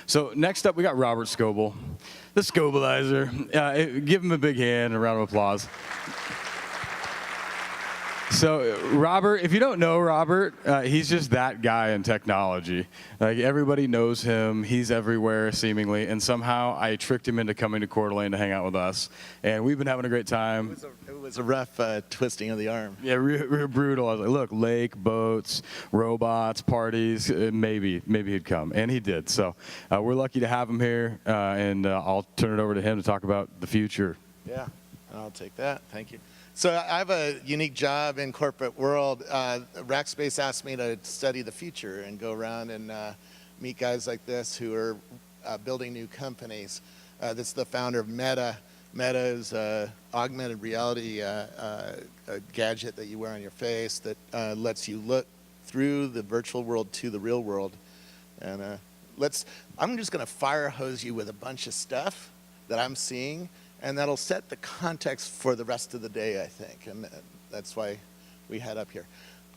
So next up, we got Robert Scoble, the Scobleizer. Give him a big hand, a round of applause. So Robert, if you don't know Robert, he's just that guy in technology. Like everybody knows him. He's everywhere seemingly, and somehow I tricked him into coming to Coeur d'Alene to hang out with us, and we've been having a great time. It was a rough twisting of the arm. Yeah, real brutal. I was like, look, lake, boats, robots, parties, maybe he'd come, and he did. So we're lucky to have him here, and I'll turn it over to him to talk about the future. Yeah, I'll take that. Thank you. So I have a unique job in corporate world. Rackspace asked me to study the future and go around and meet guys like this who are building new companies. This is the founder of Meta. Meta is an augmented reality a gadget that you wear on your face that lets you look through the virtual world to the real world. And I'm just going to fire hose you with a bunch of stuff that I'm seeing, and that'll set the context for the rest of the day, I think, and that's why we head up here.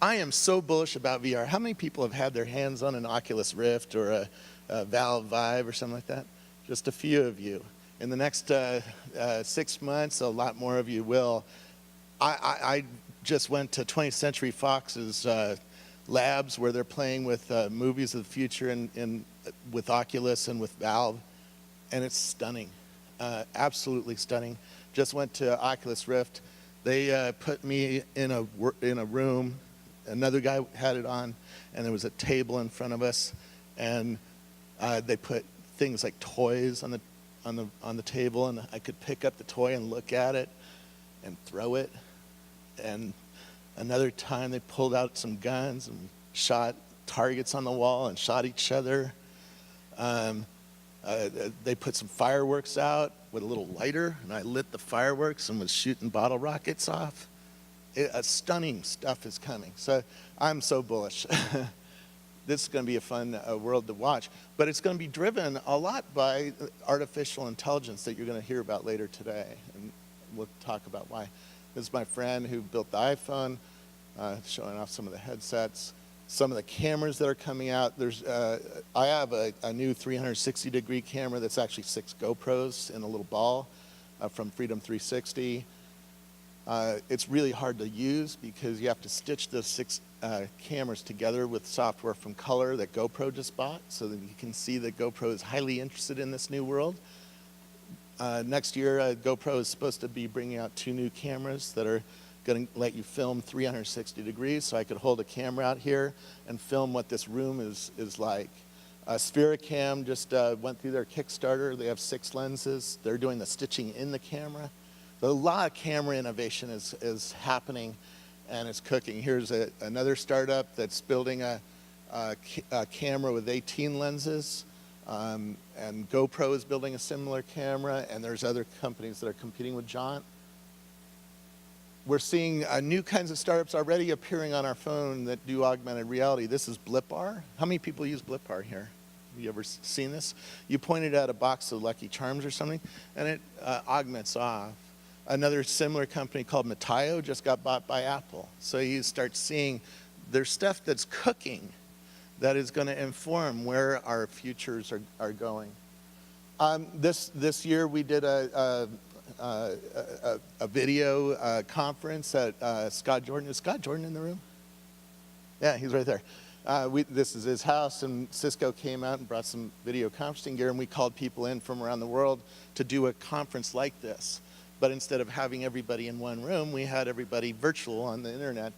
I am so bullish about VR. How many people have had their hands on an Oculus Rift or a Valve Vive or something like that? Just a few of you. In the next 6 months, a lot more of you will. I just went to 20th Century Fox's labs where they're playing with movies of the future with Oculus and with Valve, and it's stunning. Absolutely stunning. Just went to Oculus Rift. They put me in a room. Another guy had it on, and there was a table in front of us, and they put things like toys on the table, and I could pick up the toy and look at it and throw it. And another time they pulled out some guns and shot targets on the wall and shot each other. They put some fireworks out with a little lighter, and I lit the fireworks and was shooting bottle rockets off. Stunning stuff is coming. So I'm so bullish. This is going to be a fun world to watch. But it's going to be driven a lot by artificial intelligence that you're going to hear about later today. And we'll talk about why. This is my friend who built the iPhone, showing off some of the headsets. Some of the cameras that are coming out. I have a new 360-degree camera that's actually 6 GoPros in a little ball from Freedom 360. It's really hard to use because you have to stitch the 6 cameras together with software from Color that GoPro just bought, so that you can see that GoPro is highly interested in this new world. Next year, GoPro is supposed to be bringing out 2 new cameras that are going to let you film 360 degrees, so I could hold a camera out here and film what this room is like. Sphericam just went through their Kickstarter. They have 6 lenses. They're doing the stitching in the camera. A lot of camera innovation is happening, and it's cooking. Here's another startup that's building a camera with 18 lenses, and GoPro is building a similar camera, and there's other companies that are competing with Jaunt. We're seeing new kinds of startups already appearing on our phone that do augmented reality. This is BlipR. How many people use BlipR here? Have you ever seen this? You pointed at a box of Lucky Charms or something, and it augments off. Another similar company called Metaio just got bought by Apple. So you start seeing there's stuff that's cooking that is going to inform where our futures are going. This year we did a video conference at Scott Jordan. Is Scott Jordan in the room? Yeah, he's right there. This is his house, and Cisco came out and brought some video conferencing gear, and we called people in from around the world to do a conference like this. But instead of having everybody in one room, we had everybody virtual on the internet.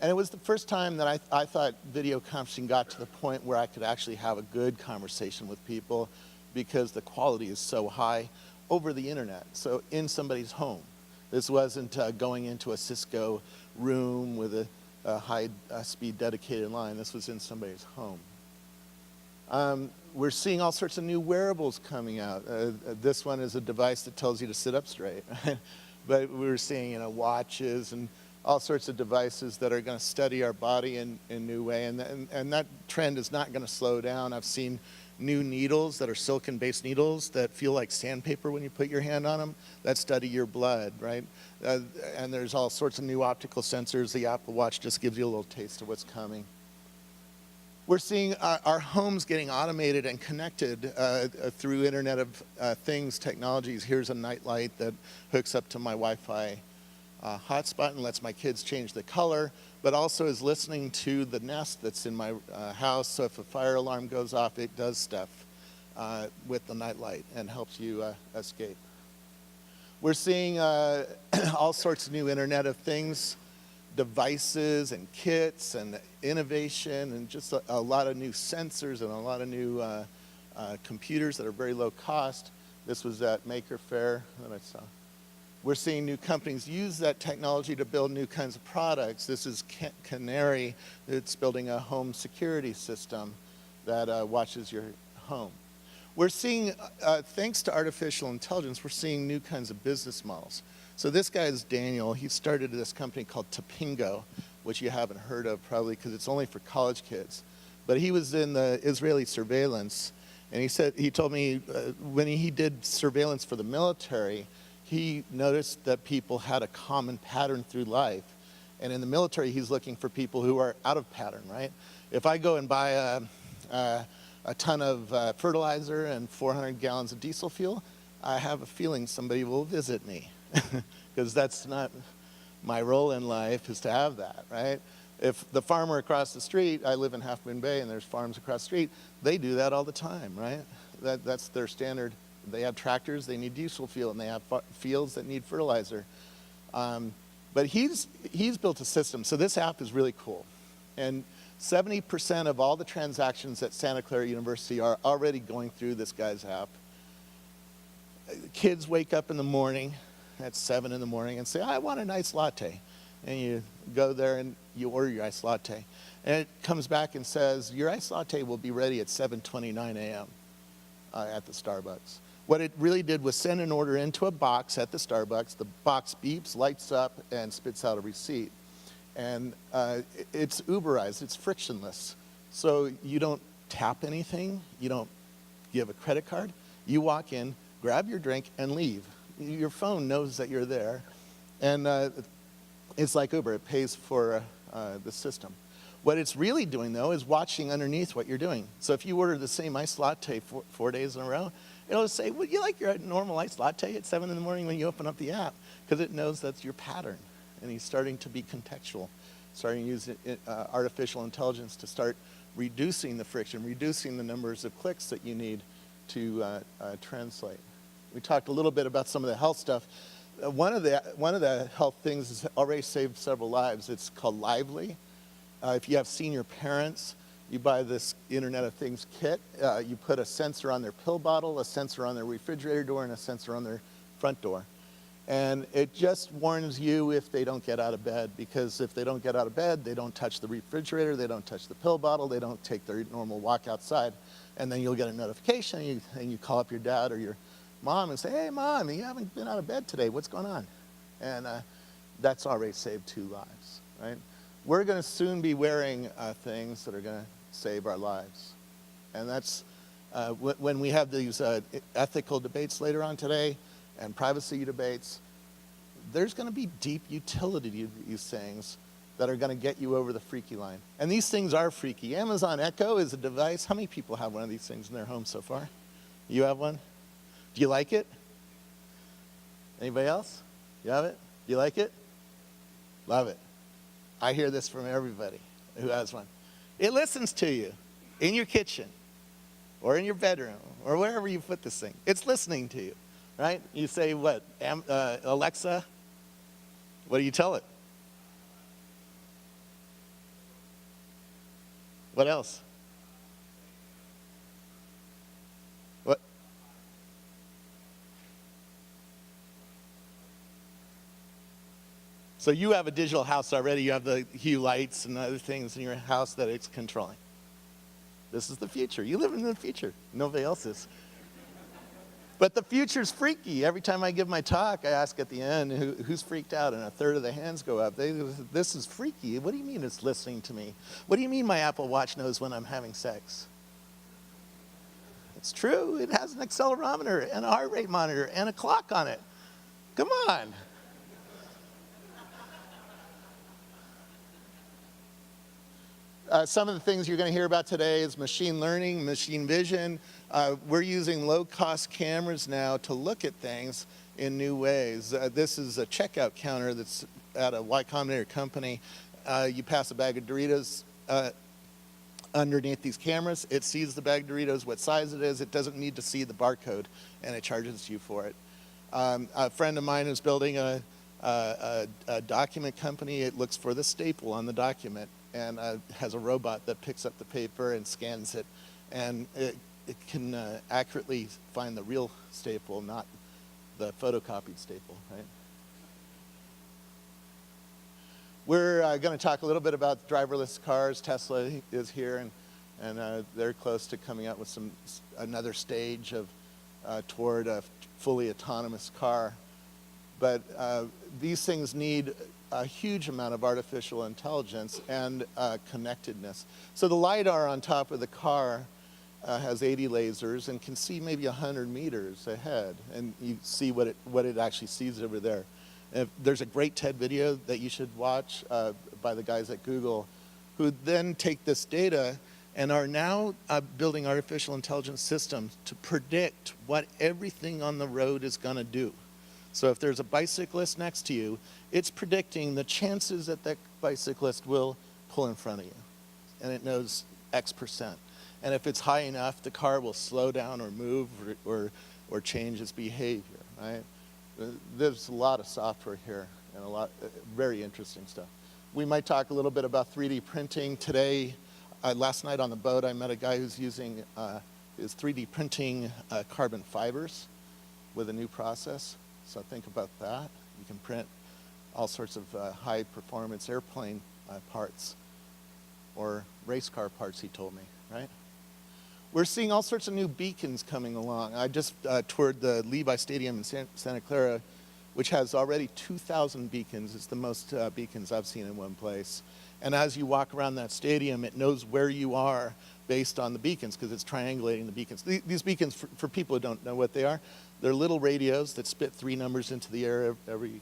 And it was the first time that I thought video conferencing got to the point where I could actually have a good conversation with people because the quality is so high over the internet, so in somebody's home. This wasn't going into a Cisco room with a high-speed dedicated line. This was in somebody's home. We're seeing all sorts of new wearables coming out. This one is a device that tells you to sit up straight. But we're seeing watches and all sorts of devices that are going to study our body in a new way. And that trend is not going to slow down. I've seen new needles that are silicon-based needles that feel like sandpaper when you put your hand on them, that study your blood, right? And there's all sorts of new optical sensors. The Apple Watch just gives you a little taste of what's coming. We're seeing our homes getting automated and connected through Internet of Things technologies. Here's a nightlight that hooks up to my Wi-Fi hotspot and lets my kids change the color, but also is listening to the Nest that's in my house. So if a fire alarm goes off, it does stuff with the nightlight and helps you escape. We're seeing all sorts of new Internet of Things devices and kits and innovation and just a lot of new sensors and a lot of new computers that are very low cost. This was at Maker Faire that I saw. We're seeing new companies use that technology to build new kinds of products. This is Canary. It's building a home security system that watches your home. We're seeing, thanks to artificial intelligence, we're seeing new kinds of business models. So this guy is Daniel. He started this company called Tapingo, which you haven't heard of probably because it's only for college kids. But he was in the Israeli surveillance, and he told me when he did surveillance for the military, he noticed that people had a common pattern through life. And in the military, he's looking for people who are out of pattern, right? If I go and buy a ton of fertilizer and 400 gallons of diesel fuel, I have a feeling somebody will visit me. Because that's not my role in life, is to have that, right? If the farmer across the street, I live in Half Moon Bay and there's farms across the street, they do that all the time, right? That's their standard. They have tractors, they need diesel fuel, and they have fields that need fertilizer. But he's built a system, so this app is really cool. And 70% of all the transactions at Santa Clara University are already going through this guy's app. Kids wake up in the morning at 7 in the morning and say, I want an iced latte. And you go there and you order your iced latte. And it comes back and says, your iced latte will be ready at 7:29 a.m. At the Starbucks. What it really did was send an order into a box at the Starbucks. The box beeps, lights up, and spits out a receipt. And it's Uberized, it's frictionless. So you don't tap anything, you don't give a credit card. You walk in, grab your drink, and leave. Your phone knows that you're there, and it's like Uber. It pays for the system. What it's really doing, though, is watching underneath what you're doing. So if you order the same iced latte 4 days in a row, it'll say, would you like your normal iced latte at 7 in the morning when you open up the app? Because it knows that's your pattern, and he's starting to be contextual, starting to use artificial intelligence to start reducing the friction, reducing the numbers of clicks that you need to translate. We talked a little bit about some of the health stuff. One of the health things has already saved several lives. It's called Lively. If you have senior parents, you buy this Internet of Things kit. You put a sensor on their pill bottle, a sensor on their refrigerator door, and a sensor on their front door. And it just warns you if they don't get out of bed, because if they don't get out of bed, they don't touch the refrigerator, they don't touch the pill bottle, they don't take their normal walk outside. And then you'll get a notification, and you call up your dad or your mom and say, hey, Mom, you haven't been out of bed today. What's going on? And that's already saved 2 lives, right? We're going to soon be wearing things that are going to save our lives. And that's when we have these ethical debates later on today and privacy debates, there's going to be deep utility to these things that are going to get you over the freaky line. And these things are freaky. Amazon Echo is a device. How many people have one of these things in their home so far? You have one? Do you like it? Anybody else? You have it? Do you like it? Love it. I hear this from everybody who has one. It listens to you in your kitchen or in your bedroom or wherever you put this thing. It's listening to you, right? You say, what? Alexa? What do you tell it? What else? What? So you have a digital house already. You have the hue lights and other things in your house that it's controlling. This is the future. You live in the future. Nobody else is. But the future's freaky. Every time I give my talk, I ask at the end, who's freaked out? And a third of the hands go up. This is freaky. What do you mean it's listening to me? What do you mean my Apple Watch knows when I'm having sex? It's true. It has an accelerometer and a heart rate monitor and a clock on it. Come on. Some of the things you're going to hear about today is machine learning, machine vision. We're using low-cost cameras now to look at things in new ways. This is a checkout counter that's at a Y Combinator company. You pass a bag of Doritos underneath these cameras. It sees the bag of Doritos, what size it is. It doesn't need to see the barcode, and it charges you for it. A friend of mine is building a document company. It looks for the staple on the document and has a robot that picks up the paper and scans it. And it can accurately find the real staple, not the photocopied staple, right? We're going to talk a little bit about driverless cars. Tesla is here, and they're close to coming out with another stage of toward a fully autonomous car. But these things need a huge amount of artificial intelligence and connectedness. So the LiDAR on top of the car has 80 lasers and can see maybe 100 meters ahead, and you see what it actually sees over there. There's a great TED video that you should watch by the guys at Google, who then take this data and are now building artificial intelligence systems to predict what everything on the road is going to do. So if there's a bicyclist next to you, it's predicting the chances that that bicyclist will pull in front of you. And it knows X%. And if it's high enough, the car will slow down or move or change its behavior, right? There's a lot of software here and a lot very interesting stuff. We might talk a little bit about 3D printing today. Last night on the boat, I met a guy who's using is 3D printing carbon fibers with a new process. So think about that. You can print all sorts of high performance airplane parts or race car parts, he told me, right? We're seeing all sorts of new beacons coming along. I just toured the Levi Stadium in Santa Clara, which has already 2,000 beacons. It's the most beacons I've seen in one place. And as you walk around that stadium, it knows where you are based on the beacons because it's triangulating the beacons. These beacons, for people who don't know what they are, they're little radios that spit 3 numbers into the air every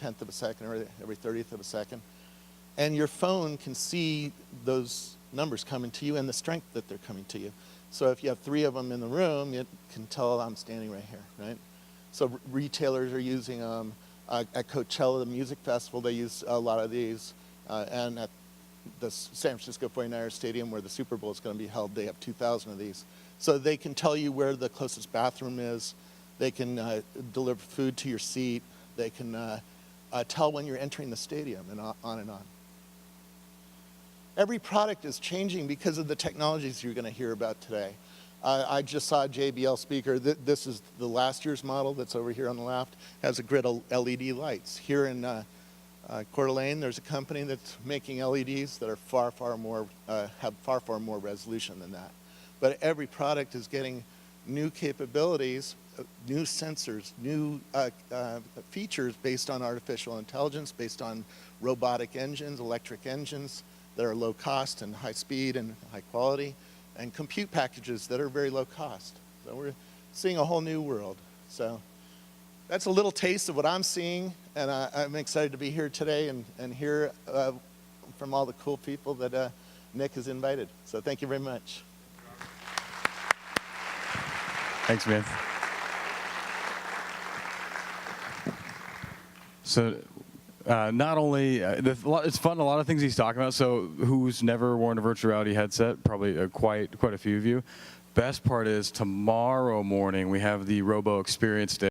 10th of a second or every 30th of a second. And your phone can see those numbers coming to you and the strength that they're coming to you. So if you have 3 of them in the room, it can tell I'm standing right here, right? So retailers are using them. At Coachella, the music festival, they use a lot of these. And at the San Francisco 49ers Stadium, where the Super Bowl is going to be held, they have 2,000 of these. So they can tell you where the closest bathroom is. They can deliver food to your seat. They can tell when you're entering the stadium, and on and on. Every product is changing because of the technologies you're going to hear about today. I just saw a JBL speaker. This is the last year's model that's over here on the left. It has a grid of LED lights. Here in Coeur d'Alene, there's a company that's making LEDs that are have far more resolution than that. But every product is getting new capabilities, new sensors, new features based on artificial intelligence, based on robotic engines, electric engines that are low cost and high speed and high quality, and compute packages that are very low cost. So we're seeing a whole new world. So that's a little taste of what I'm seeing, and I'm excited to be here today and hear from all the cool people that Nick has invited. So thank you very much. Thanks, man. So not only, it's fun, a lot of things he's talking about. So who's never worn a virtual reality headset? Probably quite a few of you. Best part is tomorrow morning we have the Robo Experience Day.